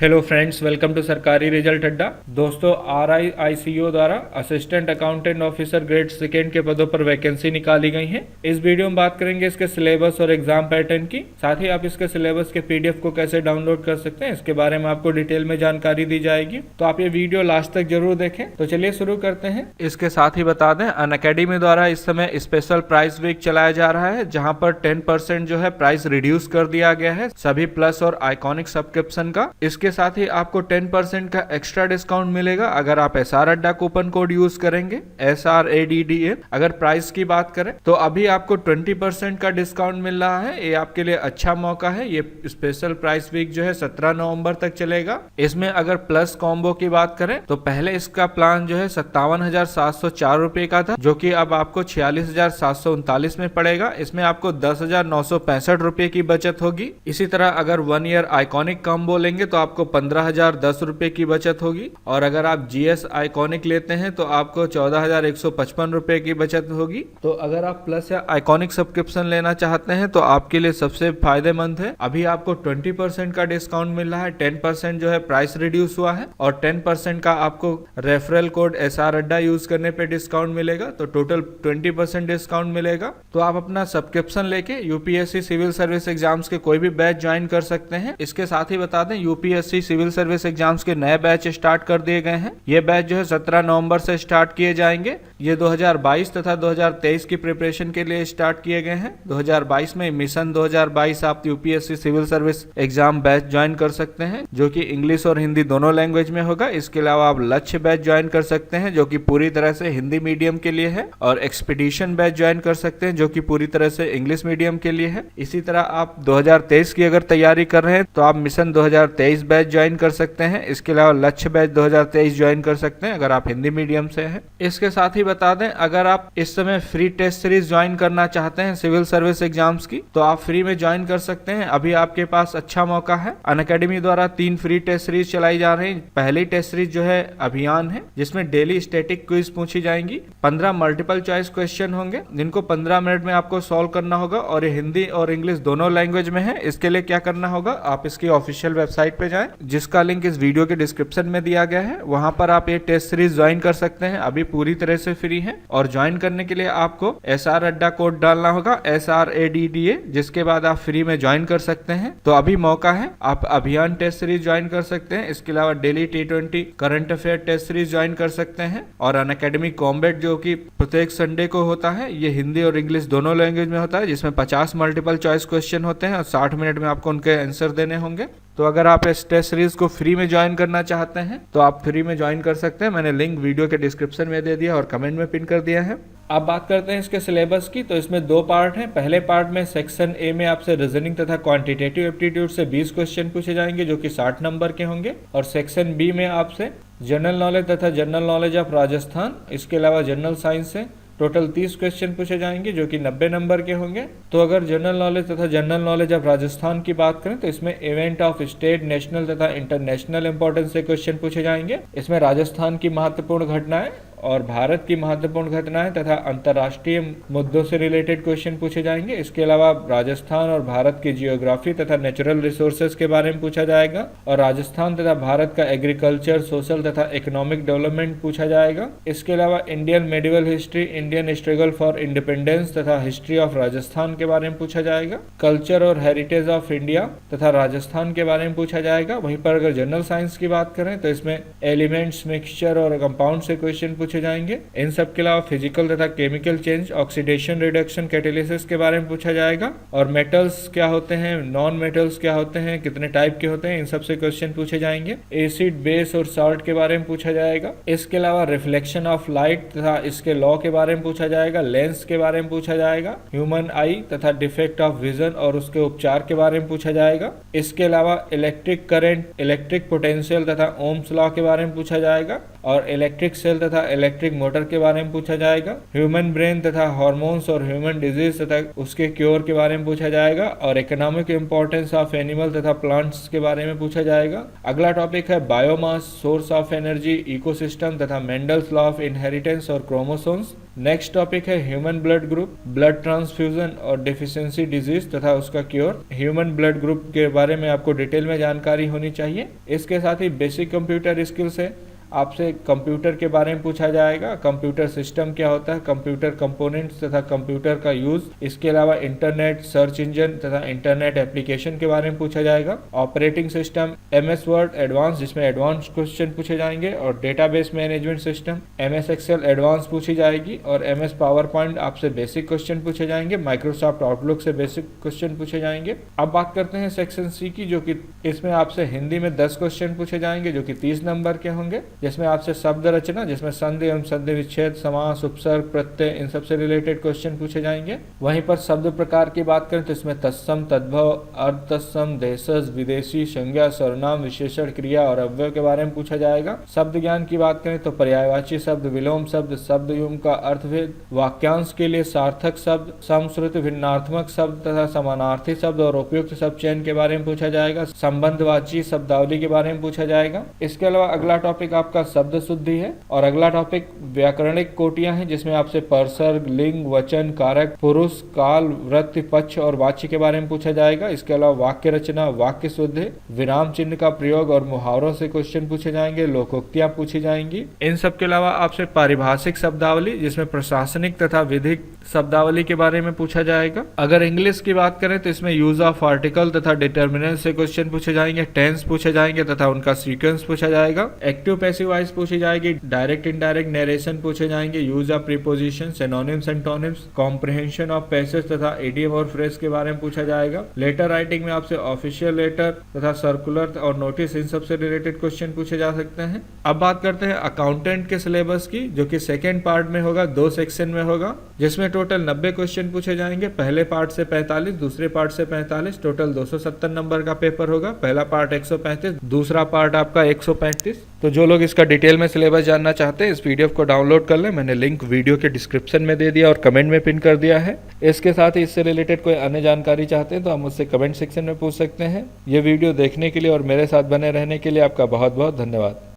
Hello friends, welcome to सरकारी result अड्डा। दोस्तों, RICO द्वारा assistant accountant officer grade second के पदों पर वैकेंसी निकाली गई है। इस वीडियो में बात करेंगे इसके सिलेबस और एग्जाम पैटर्न की। साथ ही आप इसके सिलेबस के PDF को कैसे डाउनलोड कर सकते हैं, इसके बारे में आपको डिटेल में जानकारी दी जाएगी। तो आप ये वीडियो लास्ट तक जरूर देखें। तो चलिए शुरू करते हैं। इसके साथ ही बता दें, अनअकैडमी द्वारा इस समय स्पेशल प्राइस वीक चलाया जा रहा है, जहां पर 10% जो है प्राइस रिड्यूस कर दिया गया है सभी प्लस और आइकॉनिक सब्सक्रिप्शन का। इसके साथ ही आपको 10% का एक्स्ट्रा डिस्काउंट मिलेगा अगर आप SR अड्डा कूपन कोड यूज करेंगे, SRADDA। अगर प्राइस की बात करें तो अभी आपको 20% का डिस्काउंट मिल रहा है। ये आपके लिए अच्छा मौका है। ये स्पेशल प्राइस वीक जो है 17 नवंबर तक चलेगा। इसमें अगर प्लस कॉम्बो की बात करें तो पहले इसका प्लान जो है 57,704 रुपए का था, जो कि अब आपको 46,739 में पड़ेगा। इसमें आपको 10,965 रुपए की बचत होगी। इसी तरह अगर 1 ईयर आइकॉनिक कॉम्बो लेंगे तो आपको 15,010 रुपए की बचत होगी, और अगर आप GS आइकॉनिक लेते हैं तो आपको 14,155 रुपए की बचत होगी। तो अगर आप प्लस या आइकॉनिक सब्सक्रिप्शन लेना चाहते हैं तो आपके लिए सबसे फायदेमंद है। अभी आपको 20% का डिस्काउंट मिल रहा है, 10% जो है प्राइस रिड्यूस हुआ है, और 10% का आपको रेफरल कोड SR अड्डा यूज करने पे डिस्काउंट मिलेगा। तो टोटल 20% डिस्काउंट मिलेगा। तो आप अपना सब्सक्रिप्शन लेके UPSC सिविल सर्विस एग्जाम्स के कोई भी बैच ज्वाइन कर सकते हैं। इसके साथ ही बता दें, UPSC सिविल सर्विस एग्जाम्स के नए बैच स्टार्ट कर दिए गए हैं। ये बैच जो है 17 नवंबर से स्टार्ट किए जाएंगे। ये 2022 तथा 2023 की प्रिपरेशन के लिए स्टार्ट किए गए हैं। 2022 में मिशन 2022 आप UPSC civil service exam batch join कर सकते हैं, जो कि इंग्लिश और हिंदी दोनों लैंग्वेज में होगा। इसके अलावा आप लक्ष्य बैच ज्वाइन कर सकते हैं, जो कि पूरी तरह से हिंदी मीडियम के लिए है, और एक्सपीडिशन बैच ज्वाइन कर सकते हैं, जो कि पूरी तरह से इंग्लिश मीडियम के लिए है। इसी तरह आप 2023 की अगर तैयारी कर रहे हैं तो आप मिशन 2023 बैच ज्वाइन कर सकते हैं। इसके अलावा लक्ष्य बैच 2023 ज्वाइन कर सकते हैं अगर आप हिंदी मीडियम से हैं। इसके साथ ही बता दें, अगर आप इस समय फ्री टेस्ट सीरीज ज्वाइन करना चाहते हैं सिविल सर्विस एग्जाम्स की, तो आप फ्री में ज्वाइन कर सकते हैं। अभी आपके पास अच्छा मौका है। अनअकैडमी द्वारा 3 फ्री टेस्ट सीरीज चलाई जा रही है। पहली टेस्ट सीरीज जो है अभियान है, जिसमें डेली स्टैटिक क्विज पूछी जाएंगी। 15 मल्टीपल चॉइस क्वेश्चन होंगे, जिनको 15 मिनट में आपको सॉल्व करना होगा, और ये हिंदी और इंग्लिश दोनों लैंग्वेज में है। इसके लिए क्या करना होगा, आप इसकी ऑफिशियल वेबसाइट पे जाएं, जिसका लिंक इस वीडियो के डिस्क्रिप्शन में दिया गया है। वहां पर आप ये टेस्ट सीरीज ज्वाइन कर सकते हैं। अभी पूरी तरह से फ्री है, और ज्वाइन करने के लिए आपको SR अड्डा कोड डालना होगा, SRADDA, जिसके बाद आप फ्री में ज्वाइन कर सकते हैं। तो अभी मौका है, आप अभियान टेस्ट सीरीज ज्वाइन कर सकते हैं। इसके अलावा daily T20 current affair test series join कर सकते हैं, और अनअकैडमी कॉम्बैट जो कि प्रत्येक संडे को होता है, ये हिंदी और इंग्लिश दोनों लैंग्वेज में होता है, जिसमें 50 मल्टीपल चॉइस क्वेश्चन होते हैं और 60 मिनट में आपको उनके आंसर देने होंगे। तो अगर आप इस टेस्ट सीरीज को फ्री में ज्वाइन करना चाहते हैं तो आप फ्री में ज्वाइन कर सकते हैं। मैंने लिंक वीडियो के डिस्क्रिप्शन में दे दिया और कमेंट में पिन कर दिया है। अब बात करते हैं इसके सिलेबस की। तो इसमें 2 पार्ट हैं। पहले पार्ट में सेक्शन A में आपसे रीजनिंग तथा क्वांटिटेटिव एप्टीट्यूड से 20 क्वेश्चन पूछे जाएंगे, जो कि 60 नंबर के होंगे। और सेक्शन B में आपसे जनरल नॉलेज तथा जनरल नॉलेज ऑफ राजस्थान, इसके अलावा जनरल साइंस से टोटल 30 क्वेश्चन पूछे जाएंगे, जो कि 90 नंबर के होंगे। तो अगर जनरल नॉलेज तथा जनरल नॉलेज ऑफ राजस्थान की बात करें तो इसमें इवेंट ऑफ स्टेट, नेशनल तथा इंटरनेशनल इंपॉर्टेंस से क्वेश्चन पूछे जाएंगे। इसमें राजस्थान की महत्वपूर्ण घटनाएं और भारत की महत्वपूर्ण घटनाएं तथा अंतर्राष्ट्रीय मुद्दों से रिलेटेड क्वेश्चन पूछे जाएंगे। इसके अलावा राजस्थान और भारत की जियोग्राफी तथा नेचुरल रिसोर्सेज के बारे में पूछा जाएगा, और राजस्थान तथा भारत का एग्रीकल्चर, सोशल तथा इकोनॉमिक डेवलपमेंट पूछा जाएगा। इसके अलावा Indian medieval history, Indian struggle for independence तथा हिस्ट्री ऑफ राजस्थान के बारे में पूछा जाएगा। कल्चर और हेरिटेज ऑफ इंडिया तथा राजस्थान के बारे में पूछा जाएगा। वहीं पर अगर जनरल साइंस की बात करें तो इसमें एलिमेंट्स, मिक्सचर और कंपाउंड से क्वेश्चन पूछे जाएंगे। इन सब के अलावा फिजिकल तथा chemical change, oxidation, reduction, catalysis के बारे में पूछा जाएगा। और मेटल्स क्या होते हैं, नॉन मेटल्स क्या होते हैं, कितने टाइप के होते हैं, इन सब से क्वेश्चन पूछे जाएंगे। एसिड, बेस और सॉल्ट के बारे में पूछा जाएगा। इसके अलावा रिफ्लेक्शन ऑफ लाइट तथा इसके लॉ के बारे में पूछा जाएगा। लेंस के बारे में पूछा जाएगा। ह्यूमन आई तथा डिफेक्ट ऑफ विजन और उसके उपचार के बारे में पूछा जाएगा। इसके अलावा इलेक्ट्रिक करंट, इलेक्ट्रिक पोटेंशियल तथा ओम्स लॉ के बारे में पूछा जाएगा। और इलेक्ट्रिक सेल तथा इलेक्ट्रिक मोटर के बारे में पूछा जाएगा। ह्यूमन ब्रेन तथा हार्मोन्स और ह्यूमन डिजीज तथा उसके क्योर के बारे में पूछा जाएगा। और इकोनॉमिक इंपॉर्टेंस ऑफ एनिमल तथा प्लांट्स के बारे में पूछा जाएगा। अगला टॉपिक है biomass, source of energy, ecosystem तथा मेंडल्स लॉ ऑफ इनहेरिटेंस और क्रोमोसोम्स। नेक्स्ट टॉपिक है human blood group, blood transfusion और डिफिशियंसी डिजीज तथा उसका क्योर। ह्यूमन ब्लड ग्रुप के बारे में आपको डिटेल में जानकारी होनी चाहिए। इसके साथ ही बेसिक कंप्यूटर स्किल्स है, आपसे कंप्यूटर के बारे में पूछा जाएगा, कंप्यूटर सिस्टम क्या होता है, कंप्यूटर कंपोनेंट्स तथा कंप्यूटर का यूज। इसके अलावा इंटरनेट, सर्च इंजन तथा इंटरनेट एप्लीकेशन के बारे में पूछा जाएगा। Operating system MS word advance, जिसमें एडवांस क्वेश्चन पूछे जाएंगे, और database management system MS excel advance पूछी जाएगी, और MS पावर पॉइंट आपसे बेसिक क्वेश्चन पूछे जाएंगे। माइक्रोसॉफ्ट आउटलुक से बेसिक क्वेश्चन पूछे जाएंगे। अब बात करते हैं सेक्शन सी की, जो कि इसमें आपसे हिंदी में 10 क्वेश्चन पूछे जाएंगे, जो कि 30 नंबर के होंगे, जिसमें आपसे शब्द रचना, जिसमें संधि एवं संधि विच्छेद, समास, उपसर्ग, प्रत्यय, इन सबसे रिलेटेड क्वेश्चन पूछे जाएंगे। वहीं पर शब्द प्रकार की बात करें तो इसमें तत्सम, तद्भव, अर्ध तत्सम, देशज, विदेशी, संज्ञा, सर्वनाम, विशेषण, क्रिया और अव्यय के बारे में पूछा जाएगा। शब्द ज्ञान की बात करें तो पर्यायवाची शब्द, विलोम शब्द, शब्द युग्म का अर्थभेद, वाक्यांश के लिए सार्थक शब्द, समश्रुत भिन्नार्थमक शब्द तथा समानार्थी शब्द और उपयुक्त शब्द चयन के बारे में पूछा जाएगा। संबंधवाची शब्दावली के बारे में पूछा जाएगा। इसके अलावा अगला टॉपिक आपका शब्द शुद्धि है, और अगला टॉपिक व्याकरणिक कोटियां हैं, जिसमें आपसे परसर्ग, लिंग, वचन, कारक, पुरुष, काल, वृत्ति, पक्ष और वाच्य के बारे में पूछा जाएगा। इसके अलावा वाक्य रचना, वाक्य शुद्धि, विराम चिन्ह का प्रयोग और मुहावरों से क्वेश्चन पूछे जाएंगे। लोकोक्तियां पूछी जाएंगी। इन सब के अलावा आपसे पारिभाषिक शब्दावली, जिसमें प्रशासनिक तथा विधिक शब्दावली के बारे में पूछा जाएगा। अगर इंग्लिश की बात करें तो इसमें यूज ऑफ आर्टिकल तथा डिटर्मिनेंट से क्वेश्चन पूछे जाएंगे। टेंस पूछे जाएंगे तथा उनका सीक्वेंस पूछा जाएगा। एक्टिव पैसिव वॉइस पूछी जाएगी। डायरेक्ट इनडायरेक्ट नरेशन पूछे जाएंगे। Use of preposition, synonyms, antonyms, comprehension of passage तथा इडियम और फ्रेज के बारे में पूछा जाएगा। लेटर राइटिंग में आपसे ऑफिशियल लेटर तथा सर्कुलर और नोटिस, इन सबसे रिलेटेड क्वेश्चन पूछे जा सकते हैं। अब बात करते हैं अकाउंटेंट के सिलेबस की, जो कि सेकेंड पार्ट में होगा, 2 सेक्शन में होगा, जिसमें टोटल 90 क्वेश्चन पूछे जाएंगे। पहले पार्ट से 45, दूसरे पार्ट से 45, टोटल 270 नंबर का पेपर होगा। पहला पार्ट 135, दूसरा पार्ट आपका 135। तो जो लोग इसका डिटेल में सिलेबस जानना चाहते हैं, इस पीडीएफ को डाउनलोड कर लें। मैंने लिंक वीडियो के डिस्क्रिप्शन में दे दिया और कमेंट में पिन कर दिया है। इसके साथ ही इससे रिलेटेड कोई अन्य जानकारी चाहते हैं तो आप मुझसे कमेंट सेक्शन में पूछ सकते हैं। ये वीडियो देखने के लिए और मेरे साथ बने रहने के लिए आपका बहुत बहुत धन्यवाद।